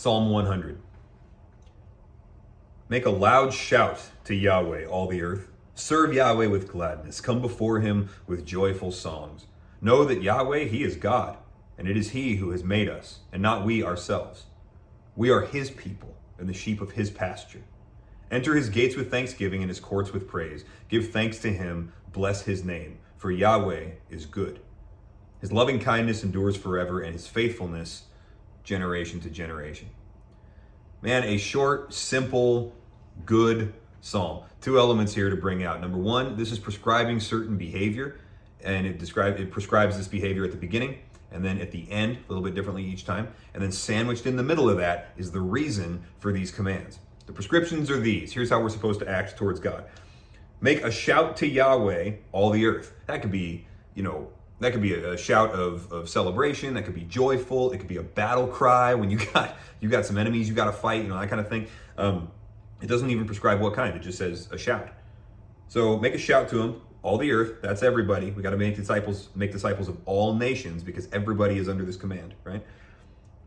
Psalm 100. Make a loud shout to Yahweh, all the earth. Serve Yahweh with gladness. Come before him with joyful songs. Know that Yahweh, he is God, and it is he who has made us, and not we ourselves. We are his people and the sheep of his pasture. Enter his gates with thanksgiving and his courts with praise. Give thanks to him, bless his name, for Yahweh is good. His loving kindness endures forever, and his faithfulness generation to generation. Man, a short, simple, good psalm. Two elements here to bring out. Number one, this is prescribing certain behavior, and it prescribes this behavior at the beginning and then at the end, a little bit differently each time. And then sandwiched in the middle of that is the reason for these commands. The prescriptions are these. Here's how we're supposed to act towards God. Make a shout to Yahweh, all the earth. That could be, that could be a shout of celebration. That could be joyful. It could be a battle cry when you got some enemies you got to fight, that kind of thing. It doesn't even prescribe what kind. It just says a shout. So make a shout to him, all the earth. That's everybody. We got to make disciples of all nations because everybody is under this command, right?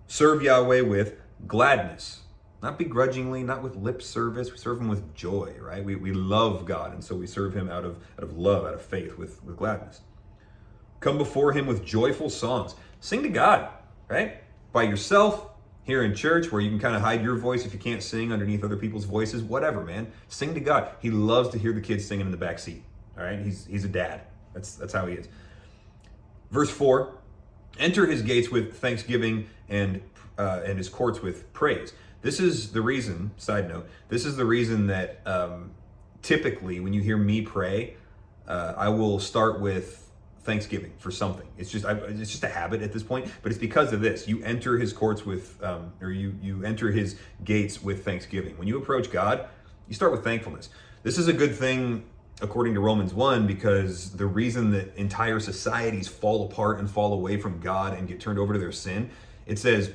Serve Yahweh with gladness, not begrudgingly, not with lip service. We serve him with joy, right? We love God, and so we serve him out of love, out of faith, with gladness. Come before him with joyful songs. Sing to God, right? By yourself, here in church, where you can kind of hide your voice if you can't sing underneath other people's voices, whatever, man. Sing to God. He loves to hear the kids singing in the back seat, all right? He's a dad. That's how he is. Verse 4, enter his gates with thanksgiving and his courts with praise. This is the reason, side note, this is the reason that typically when you hear me pray, I will start with thanksgiving for something. It's just a habit at this point, but it's because of this. You enter his courts with, you enter his gates with thanksgiving. When you approach God, you start with thankfulness. This is a good thing according to Romans 1, because the reason that entire societies fall apart and fall away from God and get turned over to their sin, it says,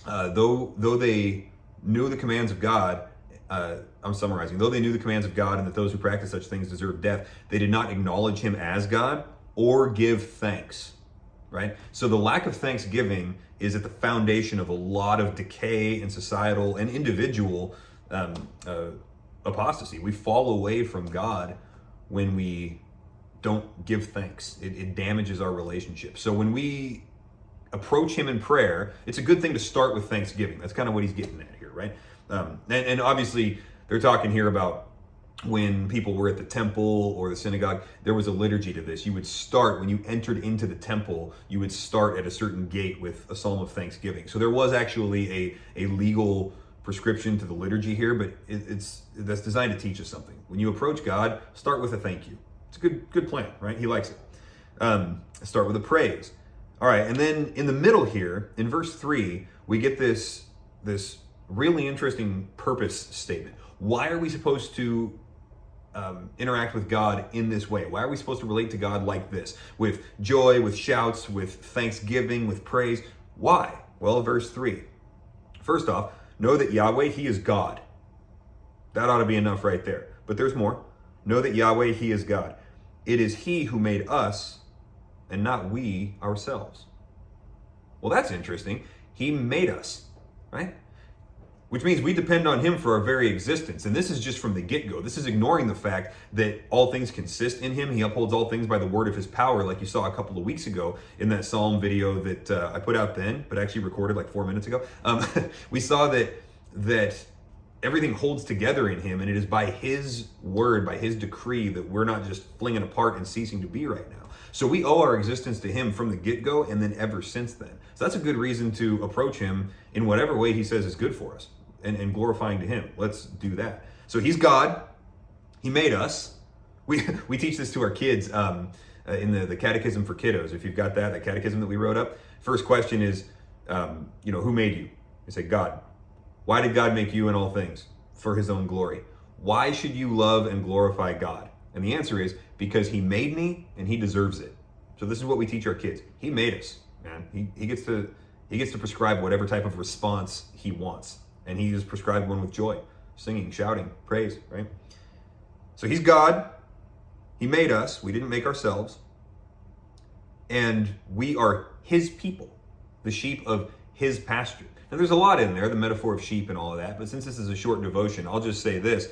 though they knew the commands of God, I'm summarizing, though they knew the commands of God and that those who practice such things deserve death, they did not acknowledge him as God or give thanks, right? So the lack of thanksgiving is at the foundation of a lot of decay and societal and individual apostasy. We fall away from God when we don't give thanks. It damages our relationship. So when we approach him in prayer, it's a good thing to start with thanksgiving. That's kind of what he's getting at here, right? And obviously they're talking here about when people were at the temple or the synagogue, there was a liturgy to this. You would start, when you entered into the temple, you would start at a certain gate with a psalm of thanksgiving. So there was actually a legal prescription to the liturgy here, but that's designed to teach us something. When you approach God, start with a thank you. It's a good plan, right? He likes it. Start with a praise. All right, and then in the middle here, in verse 3, we get this really interesting purpose statement. Why are we supposed to interact with God in this way? Why are we supposed to relate to God like this? With joy, with shouts, with thanksgiving, with praise? Why? Well, verse 3. First off, know that Yahweh, he is God. That ought to be enough right there. But there's more. Know that Yahweh, he is God. It is he who made us and not we ourselves. Well, that's interesting. He made us, right? Which means we depend on him for our very existence. And this is just from the get-go. This is ignoring the fact that all things consist in him. He upholds all things by the word of his power, like you saw a couple of weeks ago in that Psalm video that I put out then, but actually recorded like 4 minutes ago. We saw that everything holds together in him, and it is by his word, by his decree, that we're not just flinging apart and ceasing to be right now. So we owe our existence to him from the get-go and then ever since then. So that's a good reason to approach him in whatever way he says is good for us and glorifying to him. Let's do that. So he's God. He made us. We teach this to our kids in the Catechism for Kiddos. If you've got that catechism that we wrote up, first question is, who made you? You say, God. Why did God make you in all things? For his own glory. Why should you love and glorify God? And the answer is because he made me and he deserves it. So this is what we teach our kids. He made us, man. He gets to prescribe whatever type of response he wants. And he has prescribed one with joy, singing, shouting, praise, right? So he's God. He made us. We didn't make ourselves. And we are his people, the sheep of his pasture. And there's a lot in there, the metaphor of sheep and all of that. But since this is a short devotion, I'll just say this.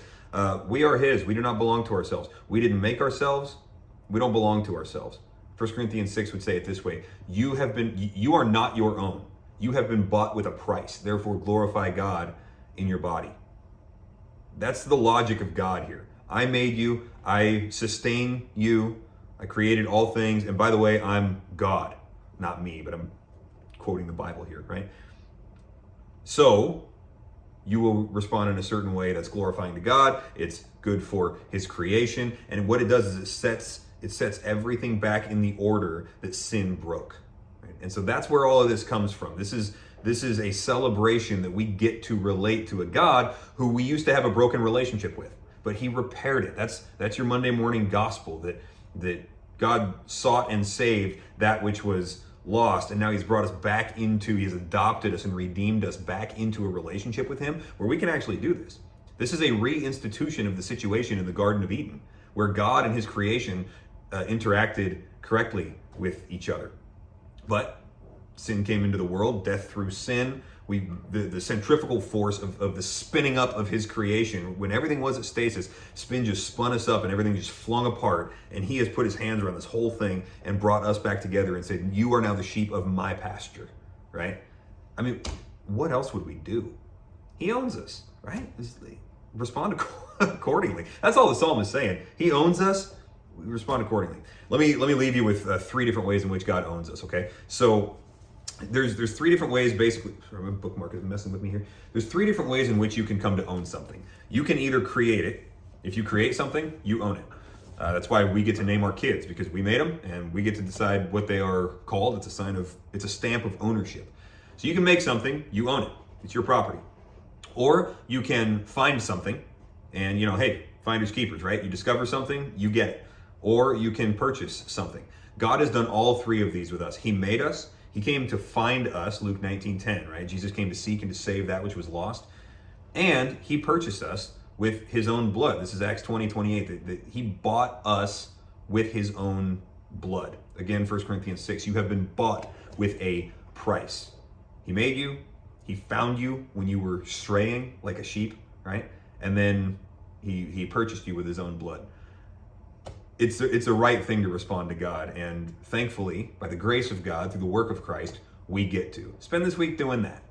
We are his. We do not belong to ourselves. We didn't make ourselves. We don't belong to ourselves. 1 Corinthians 6 would say it this way. You are not your own. You have been bought with a price. Therefore, glorify God in your body. That's the logic of God here. I made you. I sustain you. I created all things. And by the way, I'm God. Not me, but I'm quoting the Bible here, right? So you will respond in a certain way that's glorifying to God. It's good for his creation. And what it does is it sets everything back in the order that sin broke. Right? And so that's where all of this comes from. This is a celebration that we get to relate to a God who we used to have a broken relationship with, but he repaired it. That's your Monday morning gospel, that God sought and saved that which was lost, and now he's brought us back into, he's adopted us and redeemed us back into a relationship with him where we can actually do this. This is a reinstitution of the situation in the Garden of Eden, where God and his creation interacted correctly with each other. But sin came into the world, death through sin. The centrifugal force of the spinning up of his creation, when everything was at stasis, spin just spun us up and everything just flung apart. And he has put his hands around this whole thing and brought us back together and said, you are now the sheep of my pasture, right? I mean, what else would we do? He owns us, right? Respond accordingly. That's all the psalm is saying. He owns us. We respond accordingly. Let me leave you with 3 different ways in which God owns us, okay? So there's 3 different ways, basically. Sorry, my bookmark is messing with me here. There's 3 different ways in which you can come to own something. You can either create it. If you create something, you own it. That's why we get to name our kids, because we made them and we get to decide what they are called. It's a stamp of ownership. So you can make something, you own it. It's your property. Or you can find something and, hey, finders keepers, right? You discover something, you get it. Or you can purchase something. God has done all 3 of these with us. He made us. He came to find us, Luke 19:10, right? Jesus came to seek and to save that which was lost. And he purchased us with his own blood. This is Acts 20:28, that he bought us with his own blood. Again, 1 Corinthians 6, you have been bought with a price. He made you. He found you when you were straying like a sheep, right? And then he purchased you with his own blood. It's a right thing to respond to God, and thankfully, by the grace of God, through the work of Christ, we get to spend this week doing that.